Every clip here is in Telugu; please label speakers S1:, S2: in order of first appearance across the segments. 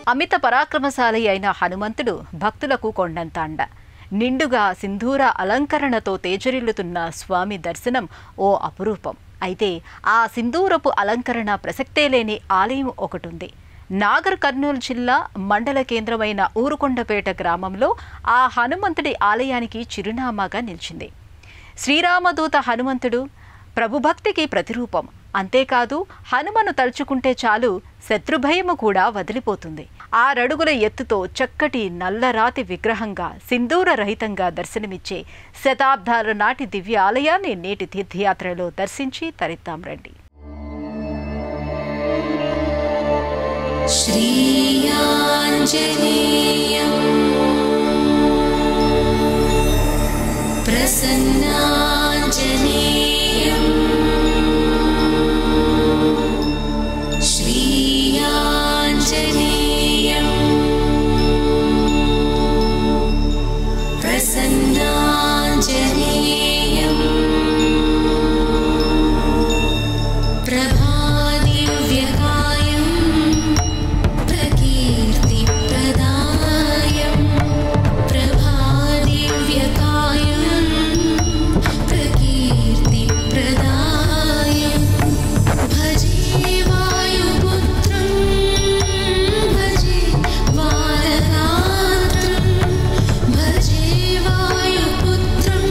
S1: అమిత పరాక్రమశాలి అయిన హనుమంతుడు భక్తులకు కొండంత అండ. నిండుగా సింధూర అలంకరణతో తేజరిల్లుతున్న స్వామి దర్శనం ఓ అపురూపం. అయితే ఆ సింధూరపు అలంకరణ ప్రసక్తే లేని ఆలయం ఒకటుంది. నాగర్ కర్నూలు జిల్లా మండల కేంద్రమైన ఊరుకొండపేట గ్రామంలో ఆ హనుమంతుడి ఆలయానికి చిరునామాగా నిలిచింది. శ్రీరామదూత హనుమంతుడు ప్రభుభక్తికి ప్రతిరూపం. అంతేకాదు హనుమను తలుచుకుంటే చాలు శత్రుభయము కూడా వదిలిపోతుంది. 6 అడుగుల ఎత్తుతో చక్కటి నల్లరాతి విగ్రహంగా సింధూర రహితంగా దర్శనమిచ్చే శతాబ్దాల నాటి దివ్య ఆలయాన్ని నేటి తీర్థయాత్రలో దర్శించి తరిద్దాం రండి.
S2: శ్రీయాంజనేయం ప్రసన్నాంజనేయం శ్రీయాంజనేయం ప్రసన్నాంజనేయం ప్రభాదివ్యకాయం ప్రకీర్తిప్రదాయం ప్రభాదివ్యకాయం ప్రకీర్తిప్రదాయం భజే వాయుపుత్రం భజే వారగాత్రం భజే వాయుపుత్రం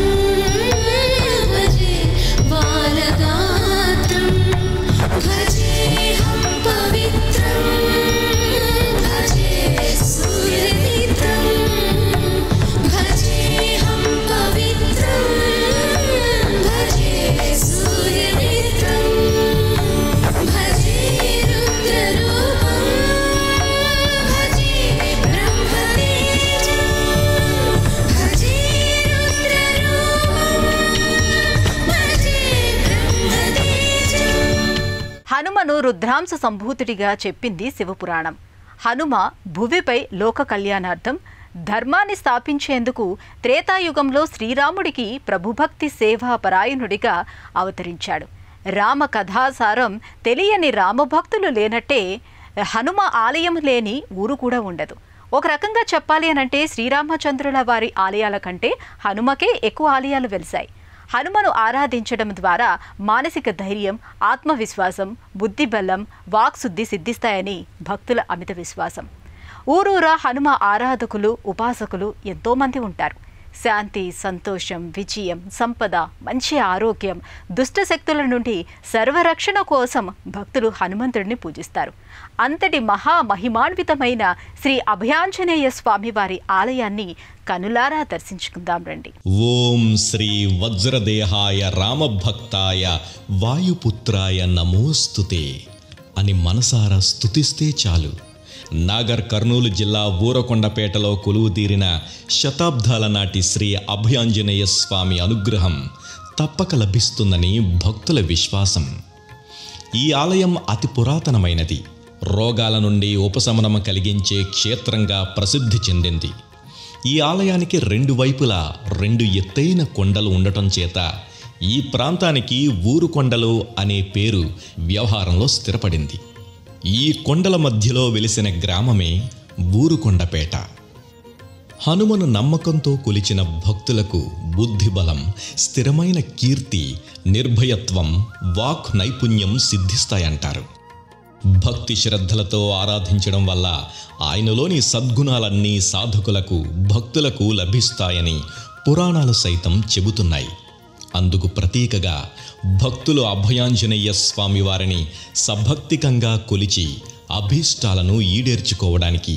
S2: భజే వారగాత్రం భజేహం పవిత్రం భజే సూర్యమిత్రం భజేహం పవిత్రం భజే సూర్యమిత్రం భజే రుద్రరూపం భజే బ్రహ్మతేజం భజే రుద్రరూపం భజే బ్రహ్మతేజం.
S1: హనుమను రుద్రాంశ సంభూతుడిగా చెప్పింది శివపురాణం. హనుమ భువిపై లోక కళ్యాణార్థం ధర్మాన్ని స్థాపించేందుకు త్రేతాయుగంలో శ్రీరాముడికి ప్రభుభక్తి సేవా పరాయణుడిగా అవతరించాడు. రామ కథాసారం తెలియని రామభక్తులు లేనట్టే హనుమ ఆలయం లేని ఊరు కూడా ఉండదు. ఒక రకంగా చెప్పాలి అనంటే శ్రీరామచంద్రుల వారి ఆలయాల కంటే హనుమకే ఎక్కువ ఆలయాలు వెలిశాయి. హనుమను ఆరాధించడం ద్వారా మానసిక ధైర్యం, ఆత్మవిశ్వాసం, బుద్ధిబలం, వాక్శుద్ధి సిద్ధిస్తాయని భక్తుల అమిత విశ్వాసం. ఊరూరా హనుమ ఆరాధకులు, ఉపాసకులు ఎంతోమంది ఉంటారు. శాంతి, సంతోషం, విజయం, సంపద, మంచి ఆరోగ్యం, దుష్టశక్తుల నుండి సర్వరక్షణ కోసం భక్తులు హనుమంతుడిని పూజిస్తారు. అంతటి మహామహిమాన్వితమైన శ్రీ అభయాంజనేయ స్వామివారి ఆలయాన్ని కనులారా దర్శించుకుందాం రండి.
S3: ఓం శ్రీ వజ్రదేహాయ రామభక్తాయ వాయుపుత్రాయ నమోస్తుతే అని మనసారా స్తుతిస్తే చాలు. నాగర్ కర్నూలు జిల్లా ఊరకొండపేటలో కొలువుతీరిన శతాబ్దాల నాటి శ్రీ అభయాంజనేయ స్వామి అనుగ్రహం తప్పక లభిస్తుందని భక్తుల విశ్వాసం. ఈ ఆలయం అతి పురాతనమైనది. రోగాల నుండి ఉపశమనం కలిగించే క్షేత్రంగా ప్రసిద్ధి చెందింది. ఈ ఆలయానికి 2 వైపులా 2 ఎత్తైన కొండలు ఉండటం చేత ఈ ప్రాంతానికి ఊరుకొండలు అనే పేరు వ్యవహారంలో స్థిరపడింది. ఈ కొండల మధ్యలో వెలిసిన గ్రామమే ఊరుకొండపేట. హనుమను నమ్మకంతో కొలిచిన భక్తులకు బుద్ధిబలం, స్థిరమైన కీర్తి, నిర్భయత్వం, వాక్ నైపుణ్యం సిద్ధిస్తాయంటారు. భక్తి శ్రద్ధలతో ఆరాధించడం వల్ల ఆయనలోని సద్గుణాలన్నీ సాధకులకు, భక్తులకు లభిస్తాయని పురాణాలు సైతం చెబుతున్నాయి. అందుకు ప్రతీకగా భక్తులు అభయాంజనేయ స్వామి వారిని సభక్తికంగా కొలిచి అభీష్టాలను ఈడేర్చుకోవడానికి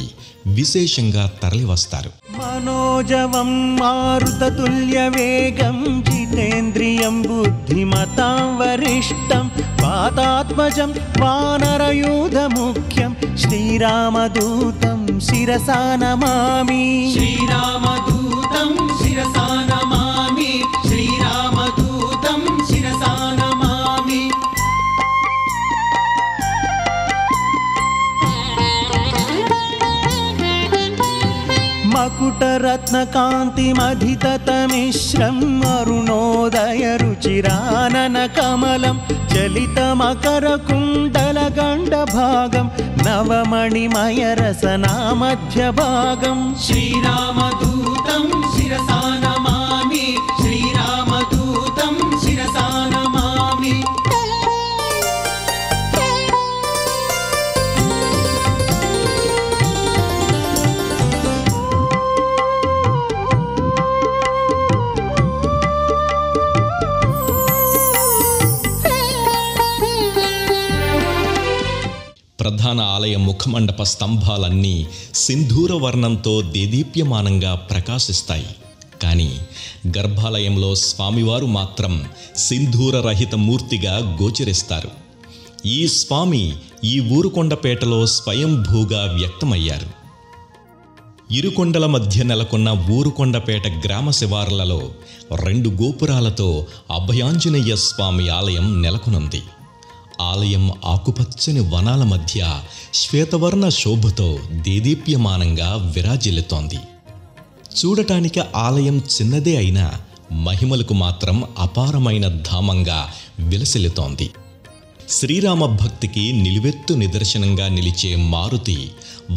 S3: విశేషంగా తరలివస్తారు.
S4: మనోజవం మారుతతుల్య వేగం జితేంద్రియం బుద్ధిమతాం వరిష్టం పాతాత్మజం వానరయూధ ముఖ్యం శ్రీరామదూతం శిరసా నమామి. శ్రీరామదూతం శిరసా నమామి. శ్రీరామదూతం శిరసా నమామి. మకుటరత్నకాంతిమధితమిశ్రం అరుణోదయ రుచిరానన కమలం చలితమకర కుండల గండ భాగం నవమణిమయ రసనా మధ్య భాగం శ్రీరామదూతం శిరసా నమామి శ్రీరామదూతం శిరసా నమామి
S3: ప్రధాన ఆలయ ముఖమండప స్తంభాలన్నీ సింధూర వర్ణంతో దేదీప్యమానంగా ప్రకాశిస్తాయి. కానీ గర్భాలయంలో స్వామివారు మాత్రం సింధూరరహిత మూర్తిగా గోచరిస్తారు. ఈ స్వామి ఈ ఊరుకొండపేటలో స్వయంభూగా వ్యక్తమయ్యారు. ఇరుకొండల మధ్య నెలకొన్న ఊరుకొండపేట గ్రామ శివార్లలో 2 గోపురాలతో అభయాంజనేయ స్వామి ఆలయం నెలకొనుంది. ఆలయం ఆకుపచ్చని వనాల మధ్య శ్వేతవర్ణ శోభతో దేదీప్యమానంగా విరాజిల్లుతోంది. చూడటానికి ఆలయం చిన్నదే అయినా మహిమలకు మాత్రం అపారమైన ధామంగా విలసిల్లుతోంది. శ్రీరామ భక్తికి నిలువెత్తు నిదర్శనంగా నిలిచే మారుతి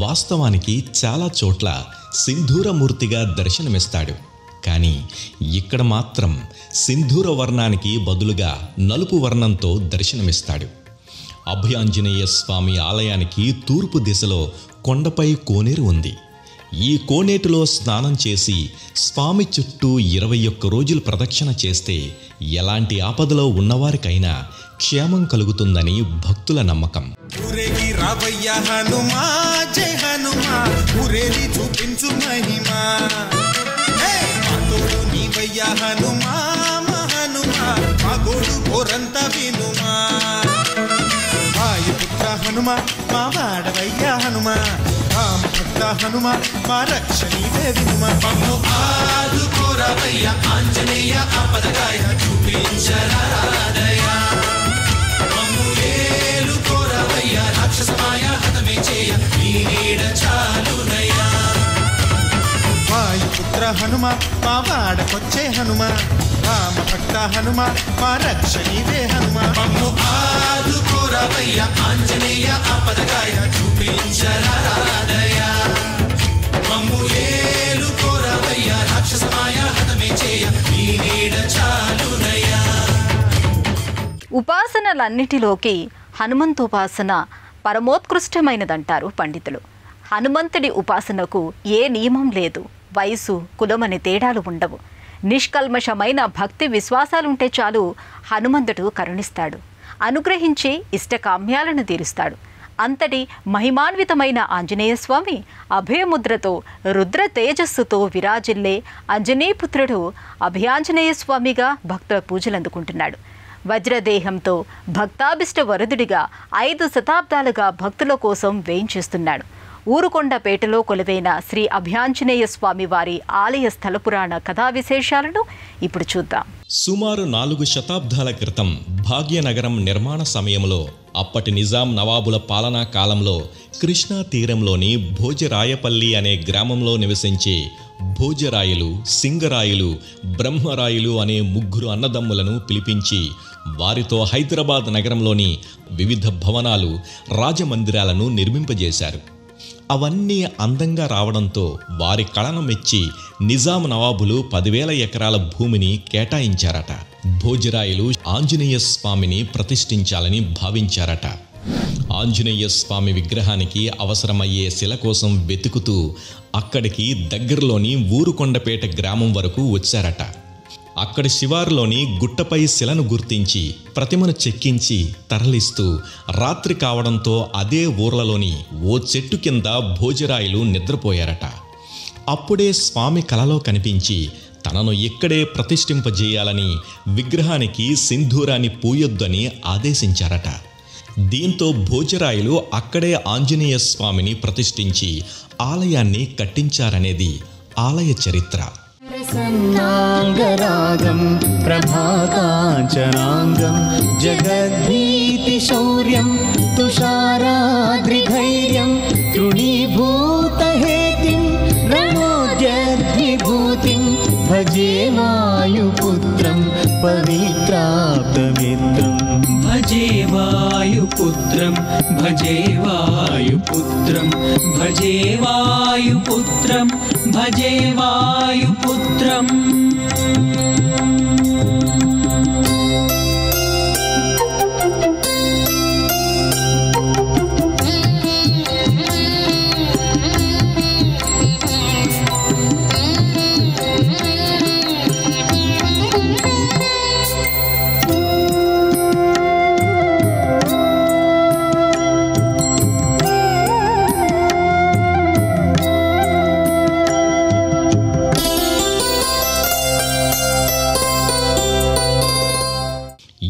S3: వాస్తవానికి చాలా చోట్ల సింధూరమూర్తిగా దర్శనమిస్తాడు. కానీ ఇక్కడ మాత్రం సింధూర వర్ణానికి బదులుగా నలుపు వర్ణంతో దర్శనమిస్తాడు. అభయాంజనేయ స్వామి ఆలయానికి తూర్పు దిశలో కొండపై కోనేరు ఉంది. ఈ కోనేటిలో స్నానం చేసి స్వామి చుట్టూ 21 రోజులు ప్రదక్షిణ చేస్తే ఎలాంటి ఆపదలో ఉన్నవారికైనా క్షేమం కలుగుతుందని భక్తుల నమ్మకం.
S5: ఊరేగి రావయ్య హనుమా జై హనుమా ఊరేగి చూపించు మహిమా మాతోడు నీవయ్య హనుమా హనుమా మా గోడు కోరంత వినుమా వాయుపుత్ర హనుమా మా వాడవయ్య హనుమా రామభక్త హనుమా మా రక్షణీవే వినుమా మమ్ము ఆదుకోరవయ్య ఆంజనేయ ఆపదగాయ చూపించరాదయ మమ్ము ఏలుకోరవయ్య రాక్షసమాయ హతమే చేయ నీ నీడ చాలునయ్యా వాయుపుత్ర హనుమా మా వాడకొచ్చే హనుమా రామభక్త హనుమా మా రక్షణీవే హనుమా మమ్ము ఆదుకోరవయ్య ఆంజనేయ ఆపదగాయ చూపించరాదయ మమ్ము ఏలుకోరవయ్య రాక్షసమాయ హతమే చేయ నీ నీడ చాలునయ్యా.
S1: ఉపాసనలన్నిటిలోకి హనుమంతోపాసన పరమోత్కృష్టమైనదంటారు పండితులు. హనుమంతుడి ఉపాసనకు ఏ నియమం లేదు, వయసు కులమని తేడాలు ఉండవు. నిష్కల్మషమైన భక్తి విశ్వాసాలుంటే చాలు హనుమంతుడు కరుణిస్తాడు, అనుగ్రహించి ఇష్టకామ్యాలను తీరుస్తాడు. అంతటి మహిమాన్వితమైన ఆంజనేయ స్వామి అభయముద్రతో రుద్ర తేజస్సుతో విరాజిల్లే అంజనీపుత్రుడు అభయాంజనేయ స్వామిగా భక్తుల పూజలందుకుంటున్నాడు. వజ్రదేహంతో భక్తాభిష్ట వరదుడిగా 5 శతాబ్దాలుగా భక్తుల కోసం వేయించేస్తున్నాడు. ఊరుకొండపేటలో కొలువైన శ్రీ అభయాంజనేయ స్వామి వారి ఆలయ స్థల పురాణ కథా విశేషాలను ఇప్పుడు చూద్దాం.
S3: సుమారు 4 శతాబ్దాల క్రితం భాగ్యనగరం నిర్మాణ సమయంలో అప్పటి నిజాం నవాబుల పాలనా కాలంలో కృష్ణా తీరంలోని భోజరాయపల్లి అనే గ్రామంలో నివసించే భోజరాయులు, సింగరాయులు, బ్రహ్మరాయులు అనే 3 అన్నదమ్ములను పిలిపించి వారితో హైదరాబాద్ నగరంలోని వివిధ భవనాలు, రాజమందిరాలను నిర్మింపజేశారు. అవన్నీ అందంగా రావడంతో వారి కళను మెచ్చి నిజాం నవాబులు 10,000 ఎకరాల భూమిని కేటాయించారట. భోజరాయులు ఆంజనేయ స్వామిని ప్రతిష్ఠించాలని భావించారట. ఆంజనేయ స్వామి విగ్రహానికి అవసరమయ్యే శిల కోసం వెతుకుతూ అక్కడికి దగ్గరలోని ఊరుకొండపేట గ్రామం వరకు వచ్చారట. అక్కడి శివారులోని గుట్టపై శిలను గుర్తించి ప్రతిమను చెక్కించి తరలిస్తూ రాత్రి కావడంతో అదే ఊర్లలోని ఓ చెట్టు కింద భోజరాయులు నిద్రపోయారట. అప్పుడే స్వామి కలలో కనిపించి తనను ఇక్కడే ప్రతిష్ఠింపజేయాలని విగ్రహానికి సింధూరాన్ని పూయొద్దని ఆదేశించారట. దీంతో భోజరాయులు అక్కడే ఆంజనేయ స్వామిని ప్రతిష్ఠించి ఆలయాన్ని కట్టించారనేది ఆలయ చరిత్ర.
S4: ప్రసన్నాంగరాగం ప్రభాకాంచనాంగం జగద్భీతిశౌర్యం తుషారాద్రిధైర్యం తృణీభూతహేతిం రణోద్యద్విభూతిం భజే వాయుపుత్రం పవిత్రాప్తమిత్రం
S6: భజే వాయుపుత్రం భజే వాయు
S4: वायुपुत्रं भजे वायुपुत्रं भजे वायुपुत्रम्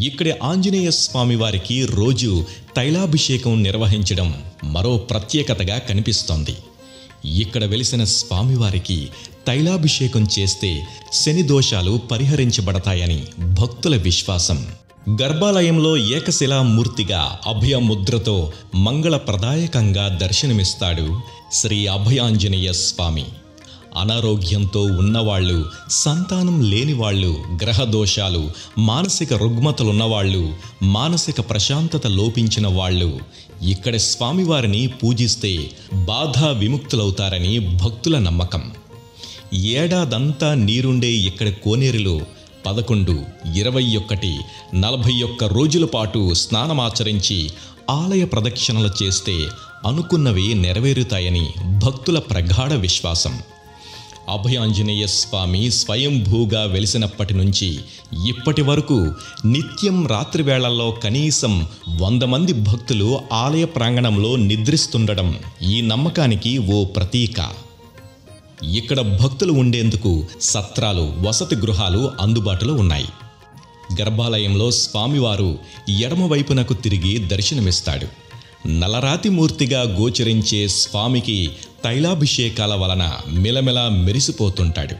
S3: ఇక్కడి ఆంజనేయ స్వామి వారికి రోజు తైలాభిషేకం నిర్వహించడం మరో ప్రత్యేకతగా కనిపిస్తోంది. ఇక్కడ వెలిసిన స్వామివారికి తైలాభిషేకం చేస్తే శని దోషాలు పరిహరించబడతాయని భక్తుల విశ్వాసం. గర్భాలయంలో ఏకశిలామూర్తిగా అభయముద్రతో మంగళప్రదాయకంగా దర్శనమిస్తాడు శ్రీ అభయాంజనేయ స్వామి. అనారోగ్యంతో ఉన్నవాళ్ళు, సంతానం లేనివాళ్ళు, గ్రహదోషాలు, మానసిక రుగ్మతలున్నవాళ్ళు, మానసిక ప్రశాంతత లోపించిన వాళ్ళు ఇక్కడ స్వామివారిని పూజిస్తే బాధా విముక్తులవుతారని భక్తుల నమ్మకం. ఏడాదంతా నీరుండే ఇక్కడ కోనేరులో 11, 21, 41 రోజుల పాటు స్నానమాచరించి ఆలయ ప్రదక్షిణలు చేస్తే అనుకున్నవి నెరవేరుతాయని భక్తుల ప్రగాఢ విశ్వాసం. అభయాంజనేయ స్వామి స్వయంభూగా వెలిసినప్పటి నుంచి ఇప్పటి వరకు నిత్యం రాత్రి వేళల్లో కనీసం 100 మంది భక్తులు ఆలయ ప్రాంగణంలో నిద్రిస్తుండడం ఈ నమ్మకానికి ఓ ప్రతీక. ఇక్కడ భక్తులు ఉండేందుకు సత్రాలు, వసతి గృహాలు అందుబాటులో ఉన్నాయి. గర్భాలయంలో స్వామివారు ఎడమవైపునకు తిరిగి దర్శనమిస్తాడు. నలరాతి మూర్తిగా గోచరించే స్వామికి తైలాభిషేకాల వలన మిలమిలా మెరిసిపోతుంటాడు.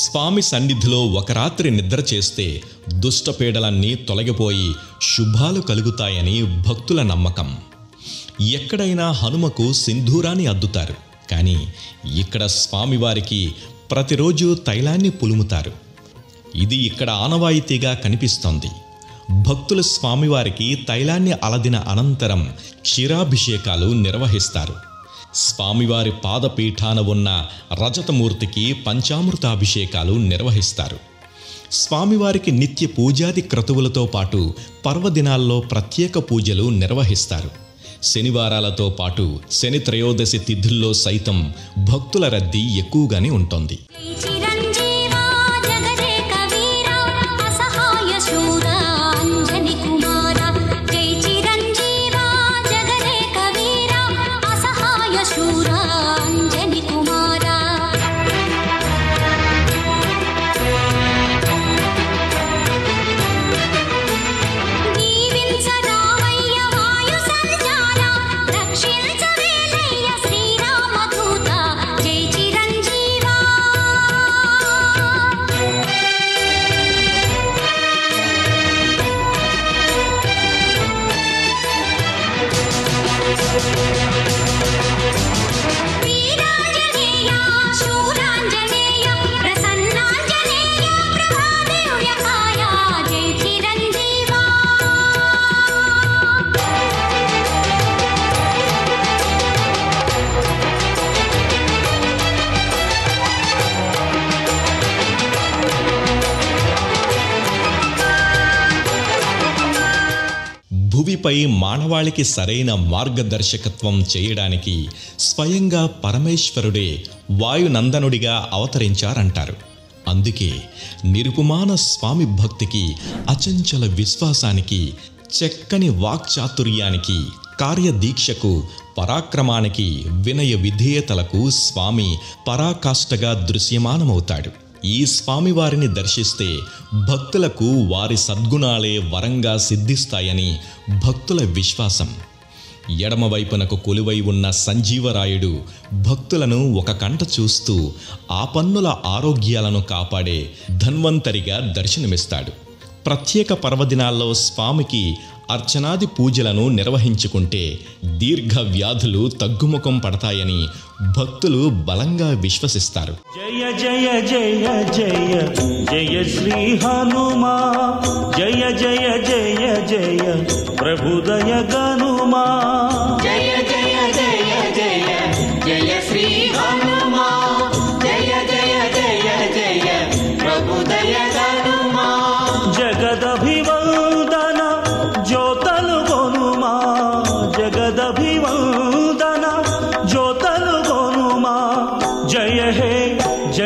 S3: స్వామి సన్నిధిలో ఒక రాత్రి నిద్ర చేస్తే దుష్టపీడలన్నీ తొలగిపోయి శుభాలు కలుగుతాయని భక్తుల నమ్మకం. ఎక్కడైనా హనుమకు సింధూరాన్ని అద్దుతారు, కానీ ఇక్కడ స్వామివారికి ప్రతిరోజు తైలాన్ని పులుముతారు. ఇది ఇక్కడ ఆనవాయితీగా కనిపిస్తోంది. భక్తులు స్వామివారికి తైలాన్ని అలదిన అనంతరం క్షీరాభిషేకాలు నిర్వహిస్తారు. స్వామివారి పాదపీఠాన ఉన్న రజతమూర్తికి పంచామృతాభిషేకాలు నిర్వహిస్తారు. స్వామివారికి నిత్య పూజాది క్రతువులతో పాటు పర్వదినాల్లో ప్రత్యేక పూజలు నిర్వహిస్తారు. శనివారాలతో పాటు శని త్రయోదశి తిథుల్లో సైతం భక్తుల రద్దీ ఎక్కువగానే ఉంటుంది. భూమిపై మానవాళికి సరైన మార్గదర్శకత్వం చేయడానికి స్వయంగా పరమేశ్వరుడే వాయునందనుడిగా అవతరించారంటారు. అందుకే నిరుపమాన స్వామి భక్తికి, అచంచల విశ్వాసానికి, చక్కని వాక్చాతుర్యానికి, కార్యదీక్షకు, పరాక్రమానికి, వినయ విధేయతలకు స్వామి పరాకాష్ఠగా దృశ్యమానమవుతాడు. ఈ స్వామివారిని దర్శిస్తే భక్తులకు వారి సద్గుణాలే వరంగా సిద్ధిస్తాయని భక్తుల విశ్వాసం. ఎడమవైపునకు కొలువై ఉన్న సంజీవరాయుడు భక్తులను ఒక కంట చూస్తూ ఆపన్నుల ఆరోగ్యాలను కాపాడే ధన్వంతరిగా దర్శనమిస్తాడు. ప్రత్యేక పర్వదినాల్లో స్వామికి అర్చనాది పూజలను నిర్వహించుకుంటే దీర్ఘ వ్యాధులు తగ్గుముఖం పడతాయని భక్తులు బలంగా విశ్వసిస్తారు.
S6: జయ జయ జయ జయ జయ శ్రీ హనుమా, జయ జయ జయ జయ ప్రభుదయ గనుమా,
S2: జయ జయ జయ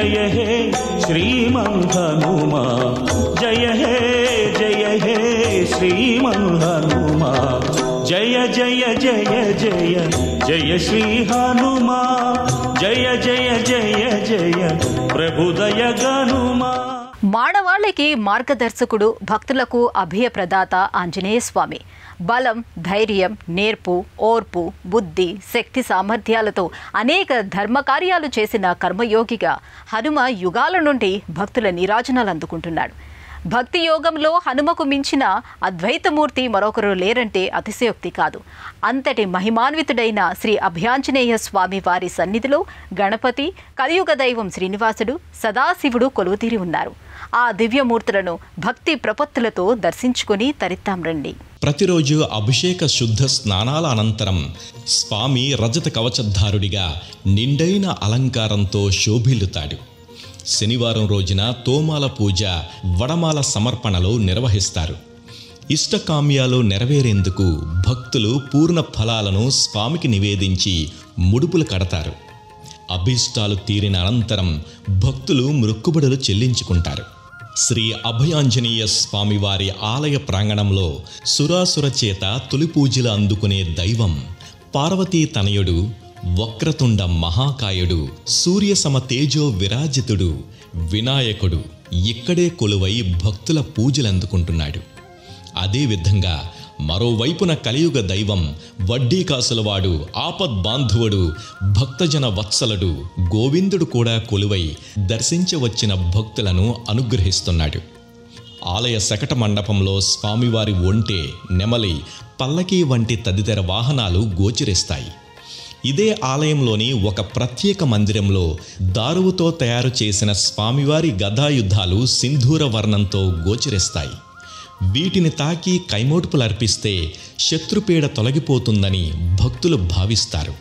S6: జయ హే శ్రీమన్హనుమా జయ హే శ్రీమన్హనుమా జయ జయ జయ జయ జయ శ్రీ హనుమా జయ జయ జయ జయ ప్రభుదయ గనుమా.
S1: మానవాళికి మార్గదర్శకుడు, భక్తులకు అభయప్రదాత ఆంజనేయ స్వామి. బలం, ధైర్యం, నేర్పు, ఓర్పు, బుద్ధి, శక్తి సామర్థ్యాలతో అనేక ధర్మకార్యాలు చేసిన కర్మయోగిగా హనుమ యుగాల నుండి భక్తుల నీరాజనాలు అందుకుంటున్నాడు. భక్తి యోగంలో హనుమకు మించిన అద్వైతమూర్తి మరొకరు లేరంటే అతిశయోక్తి కాదు. అంతటి మహిమాన్వితుడైన శ్రీ అభయాంజనేయ స్వామి వారి సన్నిధిలో గణపతి, కలియుగ దైవం శ్రీనివాసుడు, సదాశివుడు కొలువుతీరి ఉన్నారు. ఆ దివ్యమూర్తులను భక్తి ప్రపత్తులతో దర్శించుకుని తరిద్దాం రండి.
S3: ప్రతిరోజు అభిషేక శుద్ధ స్నానాల అనంతరం స్వామి రజత కవచధారుడిగా నిండైన అలంకారంతో శోభిల్లుతాడు. శనివారం రోజున తోమాల పూజ, వడమాల సమర్పణలు నిర్వహిస్తారు. ఇష్టకామ్యాలు నెరవేరేందుకు భక్తులు పూర్ణ ఫలాలను స్వామికి నివేదించి ముడుపులు కడతారు. అభీష్టాలు తీరిన అనంతరం భక్తులు మొక్కుబడులు చెల్లించుకుంటారు. శ్రీ అభయాంజనేయ స్వామివారి ఆలయ ప్రాంగణంలో సురాసుర చేత తొలి పూజలు అందుకునే దైవం పార్వతీ తనయుడు, వక్రతుండ మహాకాయుడు, సూర్యసమ తేజో విరాజితుడు వినాయకుడు ఇక్కడే కొలువై భక్తుల పూజలందుకుంటున్నాడు. అదేవిధంగా మరోవైపున కలియుగ దైవం వడ్డీ కాసులవాడు, ఆపద్బాంధవుడు, భక్తజన వత్సలుడు గోవిందుడు కూడా కొలువై దర్శించవచ్చిన భక్తులను అనుగ్రహిస్తున్నాడు. ఆలయ శకట మండపంలో స్వామివారి ఒంటె, నెమలి, పల్లకీ వంటి తదితర వాహనాలు గోచరిస్తాయి. ఇదే ఆలయంలోని ఒక ప్రత్యేక మందిరంలో దారువుతో తయారు చేసిన స్వామివారి గదాయుద్ధాలు సింధూర వర్ణంతో గోచరిస్తాయి. వీటిని తాకి కైమోటుపులర్పిస్తే శత్రుపీడ తొలగిపోతుందని భక్తులు భావిస్తారు.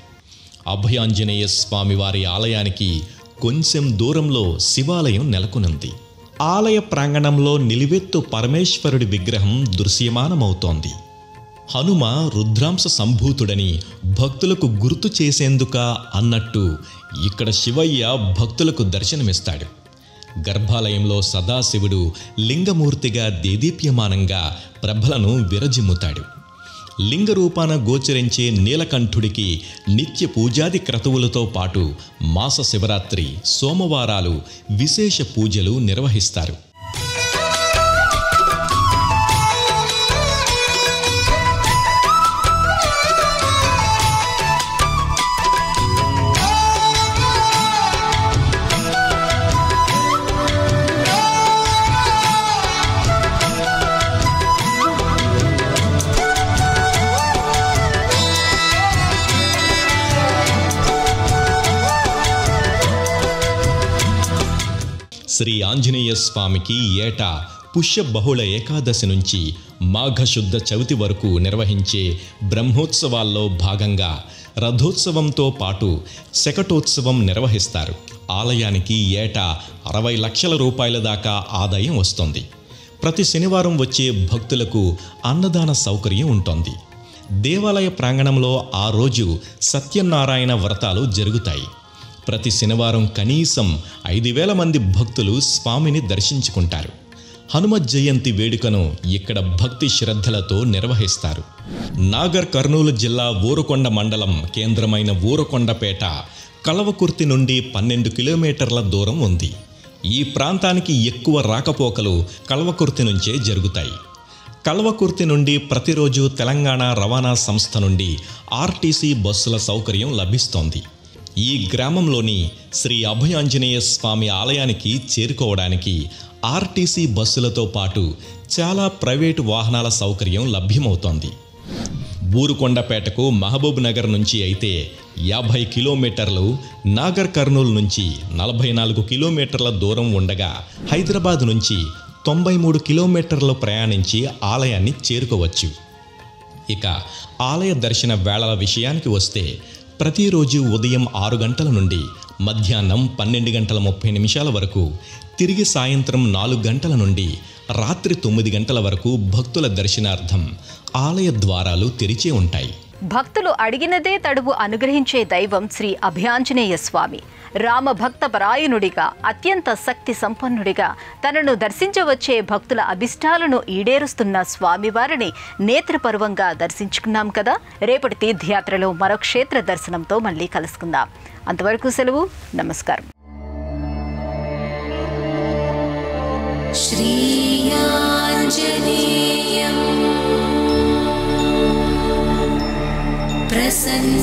S3: అభయాంజనేయ స్వామివారి ఆలయానికి కొంచెం దూరంలో శివాలయం నెలకొనుంది. ఆలయ ప్రాంగణంలో నిలువెత్తు పరమేశ్వరుడి విగ్రహం దృశ్యమానమవుతోంది. హనుమ రుద్రాంశ సంభూతుడని భక్తులకు గుర్తు చేసేందుక అన్నట్టు ఇక్కడ శివయ్య భక్తులకు దర్శనమిస్తాడు. గర్భాలయంలో సదాశివుడు లింగమూర్తిగా దేదీప్యమానంగా ప్రభలను విరజిమ్ముతాడు. లింగ రూపాన గోచరించే నీలకంఠుడికి నిత్య పూజాది క్రతువులతో పాటు మాస శివరాత్రి, సోమవారాలు విశేష పూజలు నిర్వహిస్తారు. శ్రీ ఆంజనేయ స్వామికి ఏటా పుష్య బహుళ ఏకాదశి నుంచి మాఘశుద్ధ చవితి వరకు నిర్వహించే బ్రహ్మోత్సవాల్లో భాగంగా రథోత్సవంతో పాటు శకటోత్సవం నిర్వహిస్తారు. ఆలయానికి ఏటా 60 లక్షల రూపాయల దాకా ఆదాయం వస్తుంది. ప్రతి శనివారం వచ్చే భక్తులకు అన్నదాన సౌకర్యం ఉంటుంది. దేవాలయ ప్రాంగణంలో ఆ రోజు సత్యనారాయణ వ్రతాలు జరుగుతాయి. ప్రతి శనివారం కనీసం 5,000 మంది భక్తులు స్వామిని దర్శించుకుంటారు. హనుమత్ జయంతి వేడుకను ఇక్కడ భక్తి శ్రద్ధలతో నిర్వహిస్తారు. నాగర్ కర్నూలు జిల్లా ఊరకొండ మండలం కేంద్రమైన ఊరకొండపేట కల్వకుర్తి నుండి 12 కిలోమీటర్ల దూరం ఉంది. ఈ ప్రాంతానికి ఎక్కువ రాకపోకలు కల్వకుర్తి నుంచే జరుగుతాయి. కల్వకుర్తి నుండి ప్రతిరోజు తెలంగాణ రవాణా సంస్థ నుండి ఆర్టీసీ బస్సుల సౌకర్యం లభిస్తోంది. ఈ గ్రామంలోని శ్రీ అభయాంజనేయ స్వామి ఆలయానికి చేరుకోవడానికి ఆర్టీసీ బస్సులతో పాటు చాలా ప్రైవేటు వాహనాల సౌకర్యం లభ్యమవుతోంది. ఊరుకొండపేటకు మహబూబ్ నగర్ నుంచి అయితే 50 కిలోమీటర్లు, నాగర్ కర్నూలు నుంచి 44 కిలోమీటర్ల దూరం ఉండగా హైదరాబాద్ నుంచి 93 కిలోమీటర్లు ప్రయాణించి ఆలయాన్ని చేరుకోవచ్చు. ఇక ఆలయ దర్శన వేళల విషయానికి వస్తే ప్రతిరోజు ఉదయం 6 గంటల నుండి మధ్యాహ్నం 12:30 వరకు, తిరిగి సాయంత్రం 4 గంటల నుండి రాత్రి 9 గంటల వరకు భక్తుల దర్శనార్థం ఆలయ ద్వారాలు తెరిచే ఉంటాయి.
S1: భక్తులు అడిగినదే తడువు అనుగ్రహించే దైవం శ్రీ అభయాంజనేయ స్వామి. రామభక్త పరాయణుడిగా, అత్యంత శక్తి సంపన్నుడిగా తనను దర్శించవచ్చే భక్తుల అభిష్టాలను ఈడేరుస్తున్న స్వామివారిని నేత్రపర్వంగా దర్శించుకున్నాం కదా. రేపటి తీర్థయాత్రలో మరో క్షేత్ర దర్శనంతో మళ్ళీ కలుసుకుందాం. అంతవరకు సెలవు. నమస్కారం.
S2: श्रीयाञ्जनेयं प्रसन्नाञ्जनेयं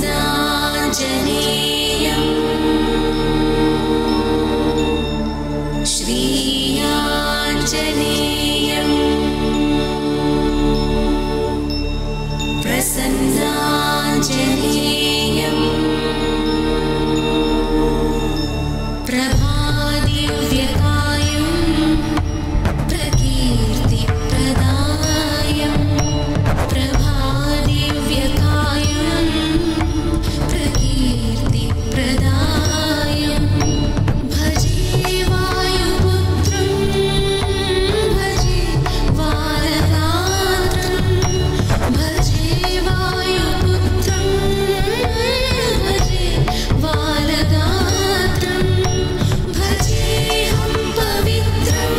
S2: श्रीयाञ्जनेयं प्रसन्नाञ्जनेयं प्रभादिव्यकायं प्रकीर्तिप्रदायं प्रभादिव्यकायं प्रकीर्तिप्रदायं भजे वायुपुत्रं भजे वारगात्रं भजे वायुपुत्रं भजे वारगात्रं भजेऽहं पवित्रं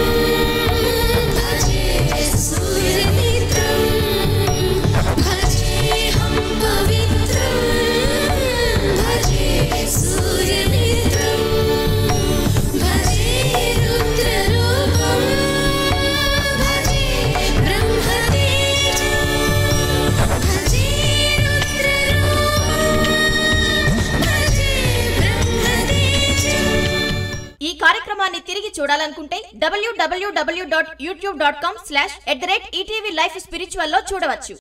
S2: भजे सूर्यमित्रं भजेऽहं पवित्रं भजे सूर्यमित्रं भजे रुद्ररूपं भजे ब्रह्मतेजं भजे रुद्ररूपं भजे ब्रह्मतेजं.
S7: ఈ కార్యక్రమాన్ని తిరిగి చూడాలనుకుంటే www.youtube.com/@ETV Life Spiritual లో చూడవచ్చు.